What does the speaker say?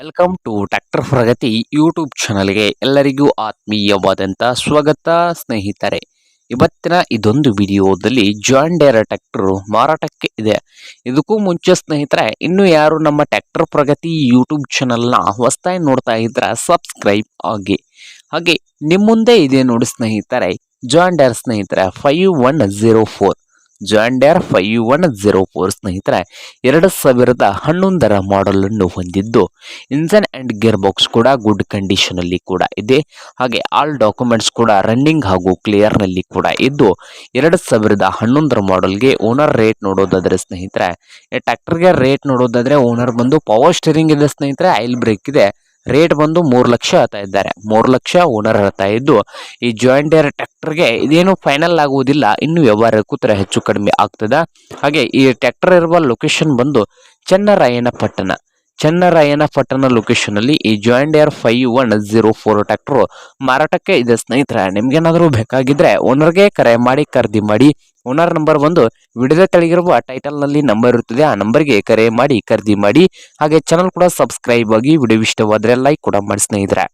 Welcome to Tractor Pragati YouTube ಚಾನಲ್ಗೆ ಎಲ್ಲರಿಗೂ ಆತ್ಮೀಯವಾದಂಥ ಸ್ವಾಗತ ಸ್ನೇಹಿತರೆ. ಇವತ್ತಿನ ಇದೊಂದು ವಿಡಿಯೋದಲ್ಲಿ ಜಾನ್ ಡೇರ್ ಟ್ರ್ಯಾಕ್ಟರ್ ಮಾರಾಟಕ್ಕೆ ಇದೆ. ಇದಕ್ಕೂ ಮುಂಚೆ ಸ್ನೇಹಿತರೆ, ಇನ್ನು ಯಾರು ನಮ್ಮ ಟ್ರ್ಯಾಕ್ಟರ್ ಪ್ರಗತಿ ಯೂಟ್ಯೂಬ್ ಚಾನಲ್ನ ಹೊಸದಾಗಿ ನೋಡ್ತಾ ಇದ್ರೆ ಸಬ್ಸ್ಕ್ರೈಬ್ ಆಗಿ. ಹಾಗೆ ನಿಮ್ಮ ಮುಂದೆ ಇದೆ ನೋಡಿ ಸ್ನೇಹಿತರೆ, ಜಾನ್ ಡೇರ್ ಸ್ನೇಹಿತರೆ 5104 ಜಾನ್ ಡೇರ್ 5104 ಸ್ನೇಹಿತರೆ 2011 ಮಾಡೆಲ್ ಅನ್ನು ಹೊಂದಿದ್ದು, ಇಂಜನ್ ಅಂಡ್ ಗೇರ್ ಬಾಕ್ಸ್ ಕೂಡ ಗುಡ್ ಕಂಡೀಷನ್ ಅಲ್ಲಿ ಕೂಡ ಇದೆ. ಹಾಗೆ ಆಲ್ ಡಾಕ್ಯುಮೆಂಟ್ಸ್ ಕೂಡ ರನ್ನಿಂಗ್ ಹಾಗೂ ಕ್ಲಿಯರ್ ನಲ್ಲಿ ಕೂಡ ಇದ್ದು, 2011 ಮಾಡೆಲ್ಗೆ ಓನರ್ ರೇಟ್ ನೋಡೋದಾದ್ರೆ ಸ್ನೇಹಿತರೆ, ಟ್ರ್ಯಾಕ್ಟರ್ಗೆ ರೇಟ್ ನೋಡೋದಾದ್ರೆ ಓನರ್ ಬಂದು ಪವರ್ ಸ್ಟೀರಿಂಗ್ ಇದೆ ಸ್ನೇಹಿತರೆ, ಆಯಿಲ್ ಬ್ರೇಕ್ ಇದೆ. ರೇಟ್ ಬಂದು 3 ಲಕ್ಷ ಹೇಳ್ತಾ ಇದ್ದಾರೆ. 3 ಲಕ್ಷ ಓನರ್ ಹೇಳ್ತಾ ಇದ್ದು, ಈ ಜಾನ್ ಡೇರ್ ಟ್ರ್ಯಾಕ್ಟರ್ಗೆ ಇದೇನು ಫೈನಲ್ ಆಗುವುದಿಲ್ಲ, ಇನ್ನು ವ್ಯವಹಾರ ಕೂತ್ರೆ ಹೆಚ್ಚು ಕಡಿಮೆ ಆಗ್ತದ. ಹಾಗೆ ಈ ಟ್ರ್ಯಾಕ್ಟರ್ ಇರುವ ಲೊಕೇಶನ್ ಬಂದು ಚನ್ನರಾಯನಪಟ್ಟಣ ಲೊಕೇಶನ್ ಅಲ್ಲಿ ಈ ಜಾನ್ ಡೇರ್ 5104 ಟ್ರ್ಯಾಕ್ಟರ್ ಮಾರಾಟಕ್ಕೆ ಇದೆ ಸ್ನೇಹಿತರೆ. ನಿಮ್ಗೇನಾದರೂ ಬೇಕಾಗಿದ್ರೆ ಓನರ್ಗೆ ಕರೆ ಮಾಡಿ ಖರೀದಿ ಮಾಡಿ. ಓನರ್ ನಂಬರ್ ಬಂದು ವಿಡಿಯೋದ ತೆಳಗಿರುವ ಟೈಟಲ್ ನಲ್ಲಿ ನಂಬರ್ ಇರುತ್ತದೆ, ಆ ನಂಬರ್ಗೆ ಕರೆ ಮಾಡಿ ಖರೀದಿ ಮಾಡಿ. ಹಾಗೆ ಚಾನಲ್ ಕೂಡ ಸಬ್ಸ್ಕ್ರೈಬ್ ಆಗಿ, ವಿಡಿಯೋ ಇಷ್ಟವಾದ್ರೆ ಲೈಕ್ ಕೂಡ ಮಾಡಿ ಸ್ನೇಹಿತರೆ.